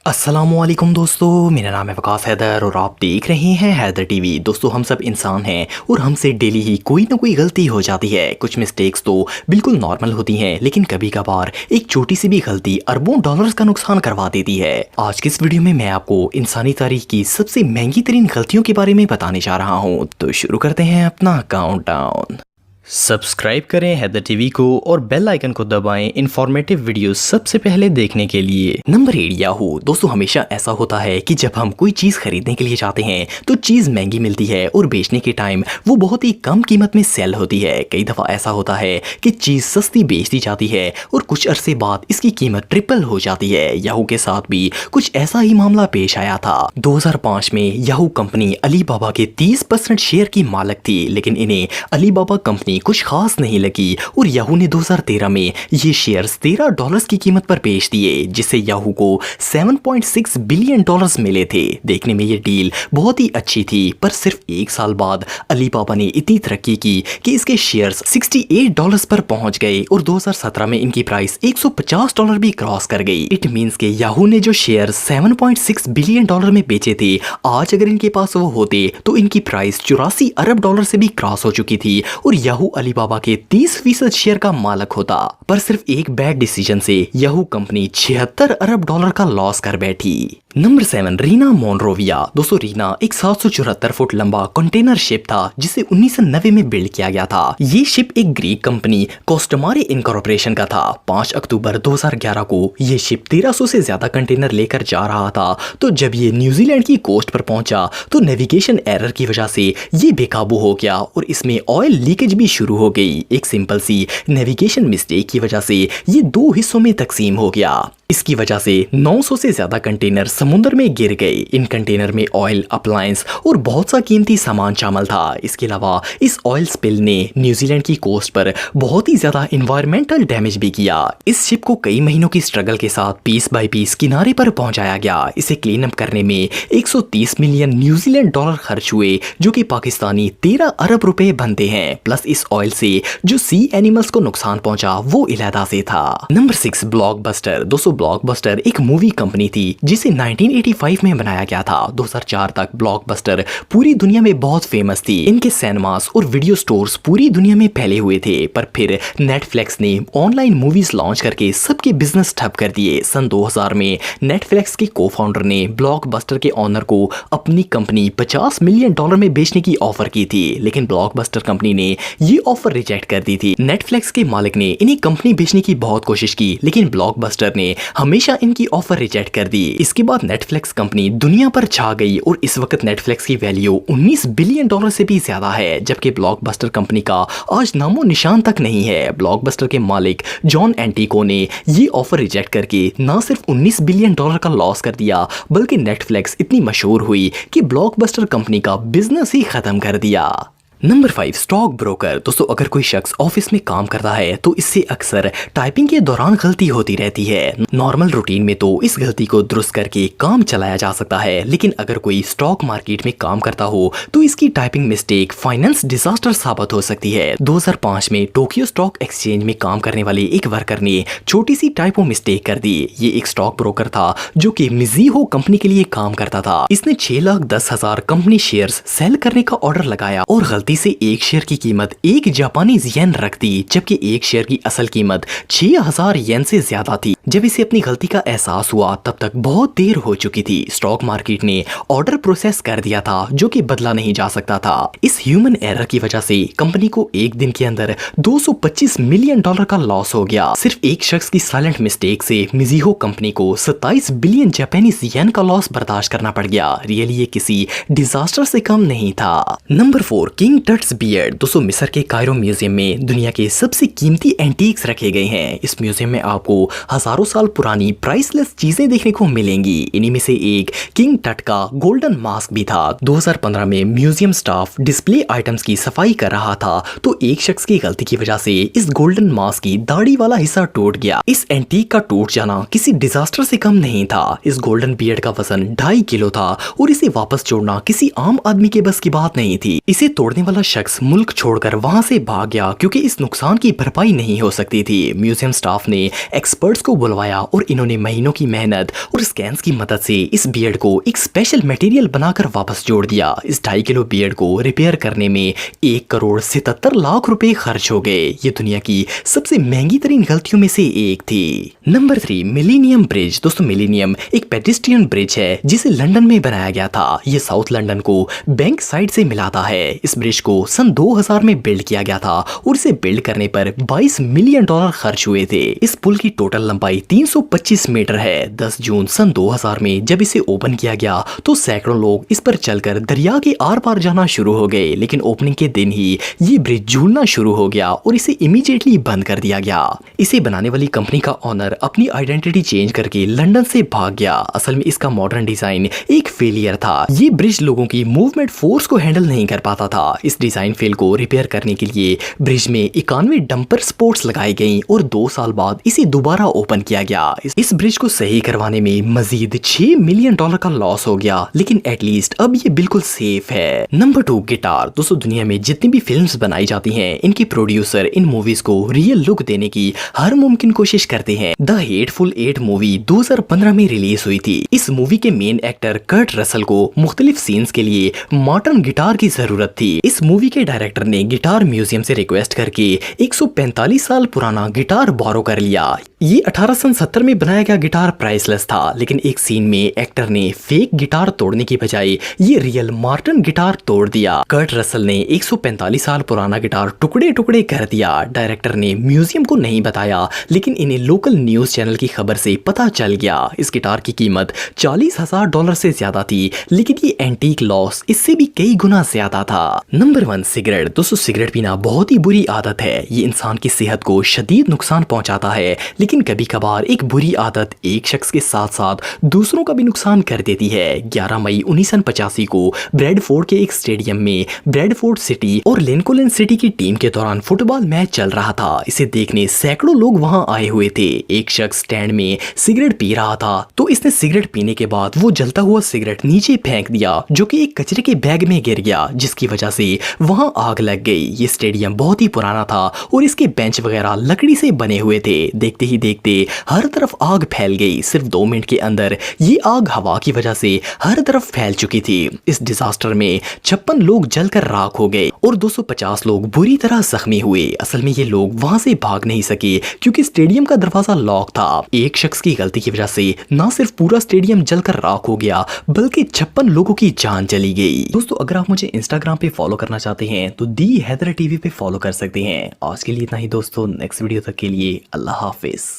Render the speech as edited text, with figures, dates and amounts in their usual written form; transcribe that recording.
अस्सलामुअलैकुम दोस्तों, मेरा नाम है वकास हैदर और आप देख रहे हैं हैदर टीवी। दोस्तों, हम सब इंसान हैं और हमसे डेली ही कोई ना कोई गलती हो जाती है। कुछ मिस्टेक्स तो बिल्कुल नॉर्मल होती हैं, लेकिन कभी कभार एक छोटी सी भी गलती अरबों डॉलर्स का नुकसान करवा देती है। आज की इस वीडियो में मैं आपको इंसानी तारीख की सबसे महंगी तरीन गलतियों के बारे में बताने जा रहा हूँ। तो शुरू करते हैं अपना काउंटडाउन। सब्सक्राइब करें हैदर टीवी को और बेल आइकन को दबाएं इंफॉर्मेटिव वीडियो सबसे पहले देखने के लिए। Number 8 Yahoo. दोस्तों, हमेशा ऐसा होता है कि जब हम कोई चीज़ खरीदने के लिए जाते हैं तो चीज़ महंगी मिलती है और बेचने के टाइम वो बहुत ही कम कीमत में सेल होती है। कई दफ़ा ऐसा होता है कि चीज़ सस्ती बेच दी जाती है और कुछ अरसे बाद इसकी कीमत ट्रिपल हो जाती है। याहू के साथ भी कुछ ऐसा ही मामला पेश आया था। 2005 में याहू कंपनी अलीबाबा के 30% शेयर की मालिक थी, लेकिन इन्हें अलीबाबा कंपनी कुछ खास नहीं लगी और याहू ने 2013 में ये शेयर्स $13 की कीमत पर बेच दिए, जिससे याहू को $7.6 बिलियन मिले थे। देखने में ये डील बहुत ही अच्छी थी, पर सिर्फ एक साल बाद अलीबाबा ने इतनी तरक्की की कि इसके शेयर्स $68 पर पहुंच गए और 2017 में इनकी प्राइस $150 भी क्रॉस कर गई। इट मींस के याहू ने जो शेयर्स $7.6 बिलियन में बेचे थे, आज अगर इनके पास वो होते तो इनकी प्राइस $84 अरब से भी क्रॉस हो चुकी थी और याहू अलीबाबा के 30% शेयर का मालिक होता। पर सिर्फ एक बैड डिसीजन से याहू कंपनी $76 अरब का लॉस कर बैठी। Number 7 Reena Monrovia. दोस्तों, रीना एक 774 फुट लंबा कंटेनर शिप था जिसे 1990 में बिल्ड किया गया था। ये शिप एक ग्रीक कंपनी कोस्टमारे इनकॉर्पोरेशन का था। 5 अक्टूबर 2011 को ये शिप 1300 से ज्यादा कंटेनर लेकर जा रहा था। तो जब ये न्यूजीलैंड की कोस्ट पर पहुंचा तो नेविगेशन एरर की वजह से ये बेकाबू हो गया और इसमें ऑयल लीकेज भी शुरू हो गई। एक सिंपल सी नेविगेशन मिस्टेक की वजह से ये 2 हिस्सों में तकसीम हो गया। इसकी वजह से 900 से ज्यादा कंटेनर समुद्र में गिर गए। इन कंटेनर में ऑयल, अप्लायंस और बहुत सा कीमती सामान शामिल था। इसके अलावा इस ऑयल स्पिल ने न्यूजीलैंड की कोस्ट पर बहुत ही ज्यादा एनवायरमेंटल डैमेज भी किया। इस शिप को कई महीनों की स्ट्रगल के साथ पीस बाय पीस किनारे पर पहुंचाया गया। इसे क्लीन अप करने में 130 मिलियन न्यूजीलैंड डॉलर खर्च हुए, जो कि पाकिस्तानी 13 अरब रुपए बनते हैं। प्लस इस ऑयल से जो सी एनिमल्स को नुकसान पहुंचा वो इलादा से था। Number 6 blockbuster. दोस्तों, ब्लॉकबस्टर एक मूवी कंपनी थी जिसे 1985 में बनाया गया था। 2004 तक ब्लॉकबस्टर पूरी दुनिया में बहुत फेमस थी। इनके सिनेमास और वीडियो स्टोर्स पूरी दुनिया में फैले हुए थे, पर फिर नेटफ्लिक्स ने ऑनलाइन मूवीज लॉन्च करके सबके बिजनेस ठप कर दिए। सन 2000 में नेटफ्लिक्स के को फाउंडर ने ब्लॉकबस्टर के ऑनर को अपनी कंपनी $50 मिलियन में बेचने की ऑफर की थी, लेकिन ब्लॉकबस्टर कंपनी ने ये ऑफर रिजेक्ट कर दी थी। नेटफ्लिक्स के मालिक ने इन्हें कंपनी बेचने की बहुत कोशिश की, लेकिन ब्लॉकबस्टर ने हमेशा इनकी ऑफर रिजेक्ट कर दी। इसके बाद नेटफ्लिक्स कंपनी दुनिया पर छा गई और इस वक्त नेटफ्लिक्स की वैल्यू $19 बिलियन से भी ज्यादा है, जबकि ब्लॉकबस्टर कंपनी का आज नामो निशान तक नहीं है। ब्लॉकबस्टर के मालिक जॉन एंटिको ने ये ऑफर रिजेक्ट करके न सिर्फ $19 बिलियन का लॉस कर दिया, बल्कि नेटफ्लिक्स इतनी मशहूर हुई कि ब्लॉकबस्टर कंपनी का बिजनेस ही खत्म कर दिया। Number 5 stock broker. दोस्तों, अगर कोई शख्स ऑफिस में काम करता है तो इससे अक्सर टाइपिंग के दौरान गलती होती रहती है। नॉर्मल रूटीन में तो इस गलती को दुरुस्त करके काम चलाया जा सकता है, लेकिन अगर कोई स्टॉक मार्केट में काम करता हो तो इसकी टाइपिंग मिस्टेक फाइनेंस डिजास्टर साबित हो सकती है। 2005 में टोक्यो स्टॉक एक्सचेंज में काम करने वाले एक वर्कर ने छोटी सी टाइपो मिस्टेक कर दी। ये एक स्टॉक ब्रोकर था जो कि मिज़ीहो कंपनी के लिए काम करता था। इसने 6,10,000 कंपनी शेयर्स सेल करने का ऑर्डर लगाया और गलती से एक शेयर की कीमत 1 जापानी येन रख दी, जबकि एक शेयर की असल कीमत 6,000 येन से ज्यादा थी। जब इसे अपनी गलती का एहसास हुआ तब तक बहुत देर हो चुकी थी। स्टॉक मार्केट ने ऑर्डर प्रोसेस कर दिया था जो कि बदला नहीं जा सकता था। इस ह्यूमन एरर की वजह से कंपनी को एक दिन के अंदर $225 मिलियन का लॉस हो गया। सिर्फ एक शख्स की साइलेंट मिस्टेक से मिज़ीहो कंपनी को 27 बिलियन जापानीज येन का लॉस बर्दाश्त करना पड़ गया। रियली ये किसी डिजास्टर से कम नहीं था। Number 4 King Tut's beard. दोस्तों, मिस्र के कायरो म्यूजियम में दुनिया के सबसे कीमती एंटीक्स रखे गए हैं। इस म्यूजियम में आपको हजारों साल पुरानी प्राइसलेस चीजें देखने को मिलेंगी। इन्हीं में से एक किंग टट का गोल्डन मास्क भी था। 2015 में म्यूजियम स्टाफ डिस्प्ले आइटम्स की सफाई कर रहा था तो एक शख्स की गलती की वजह से इस गोल्डन मास्क की दाढ़ी वाला हिस्सा टूट गया। इस एंटीक का टूट जाना किसी डिजास्टर से कम नहीं था। इस गोल्डन बियर्ड का वजन 2.5 किलो था और इसे वापस जोड़ना किसी आम आदमी के बस की बात नहीं थी। इसे तोड़ने वाला शख्स मुल्क छोड़कर वहां से भाग गया क्योंकि इस नुकसान की भरपाई नहीं हो सकती थी। म्यूजियम स्टाफ ने एक्सपर्ट्स को बुलवाया और इन्होंने महीनों की मेहनत और स्कैन्स की मदद से इस बियर्ड को एक स्पेशल मटेरियल बनाकर वापस जोड़ दिया। इस 2.5 किलो बियर्ड को रिपेयर करने में 1,77 करोड़ रुपए खर्च हो गए। ये दुनिया की सबसे महंगी तरीन गलतियों में से एक थी। Number 3, millennium bridge. दोस्तों, मिलेनियम एक पेडेस्ट्रियन ब्रिज है जिसे लंदन में बनाया गया था। ये साउथ लंदन को बैंक साइड से मिलाता है। इस ब्रिज को सन 2000 में बिल्ड किया गया था और इसे बिल्ड करने पर $22 मिलियन खर्च हुए थे। इस पुल की टोटल लंबाई 325 मीटर है। 10 जून सन 2000 में जब इसे ओपन किया गया तो सैकड़ों लोग इस पर चलकर दरिया के आर पार जाना शुरू हो गए, लेकिन ओपनिंग के दिन ही ये ब्रिज झूलना शुरू हो गया और इसे इमीडिएटली बंद कर दिया गया। इसे बनाने वाली कंपनी का ऑनर अपनी आइडेंटिटी चेंज करके लंदन से भाग गया। असल में इसका मॉडर्न डिजाइन एक फेलियर था। ये ब्रिज लोगों की मूवमेंट फोर्स को हैंडल नहीं कर पाता था। इस डिजाइन फेल को रिपेयर करने के लिए ब्रिज में 91 डंपर स्पोर्ट्स लगाई गई और 2 साल बाद इसे दोबारा ओपन किया गया। इस ब्रिज को सही करवाने में मजीद $6 मिलियन का लॉस हो गया, लेकिन एटलीस्ट अब ये बिल्कुल सेफ है। Number 2, guitar. दोस्तों, दुनिया में जितनी भी फिल्म्स बनाई जाती हैं, इनके प्रोड्यूसर इन मूवीज को रियल लुक देने की हर मुमकिन कोशिश करते हैं। द हेटफुल 8 मूवी 2015 में रिलीज हुई थी। इस मूवी के मेन एक्टर कर्ट रसल को मुख्तलिफ सीन्स के लिए मॉडर्न गिटार की जरूरत थी। इस मूवी के डायरेक्टर ने गिटार म्यूजियम से रिक्वेस्ट करके 145 साल पुराना गिटार बोरो कर लिया। ये 1870 में बनाया गया गिटार प्राइसलेस था, लेकिन एक सीन में एक्टर ने फेक गिटार तोड़ने की बजाय ये रियल मॉडर्न गिटार तोड़ दिया। कर्ट रसल ने 145 साल पुराना गिटार टुकड़े टुकड़े कर दिया। डायरेक्टर ने म्यूजियम को नहीं बताया, लेकिन इन्हें लोकल न्यूज चैनल की खबर से पता चल गया। इस गिटार की कीमत $40,000 से ज्यादा थी, लेकिन ये एंटीक लॉस इससे भी कई गुना ज्यादा था। Number 1, cigarette. दोस्तों, सिगरेट पीना बहुत ही बुरी आदत है। ये इंसान की सेहत को शदीद नुकसान पहुंचाता है, लेकिन कभी कभार एक बुरी आदत एक शख्स के साथ साथ दूसरों का भी नुकसान कर देती है। 11 मई 1985 को ब्रैडफोर्ड के एक स्टेडियम में ब्रैडफोर्ड सिटी और लिंकॉलन सिटी की टीम के दौरान फुटबॉल मैच चल रहा था। इसे देखने सैकड़ों लोग वहां आए हुए थे। एक शख्स स्टैंड में सिगरेट पी रहा था, तो इसने सिगरेट पीने के बाद वो जलता हुआ सिगरेट नीचे फेंक दिया, जो कि एक कचरे के बैग में गिर गया, जिसकी वजह से वहां आग लग गई। ये स्टेडियम बहुत ही पुराना था और इसके बेंच वगैरह लकड़ी से बने हुए थे। देखते ही देखते हर तरफ आग फैल गई। सिर्फ 2 मिनट के अंदर ये आग हवा की वजह से हर तरफ फैल चुकी थी। इस डिजास्टर में 56 लोग जलकर राख हो गए और 250 लोग बुरी तरह जख्मी हुए। असल में ये लोग वहां से भाग नहीं सके क्योंकि स्टेडियम का दरवाजा लॉक था। एक शख्स की गलती की वजह से ना सिर्फ पूरा स्टेडियम जलकर राख हो गया, बल्कि 56 लोगों की जान चली गई। दोस्तों, अगर आप मुझे इंस्टाग्राम पे फॉलो करना चाहते हैं तो दी हैदर टीवी पे फॉलो कर सकते हैं। आज के लिए इतना ही दोस्तों, नेक्स्ट वीडियो तक के लिए अल्लाह हाफिज।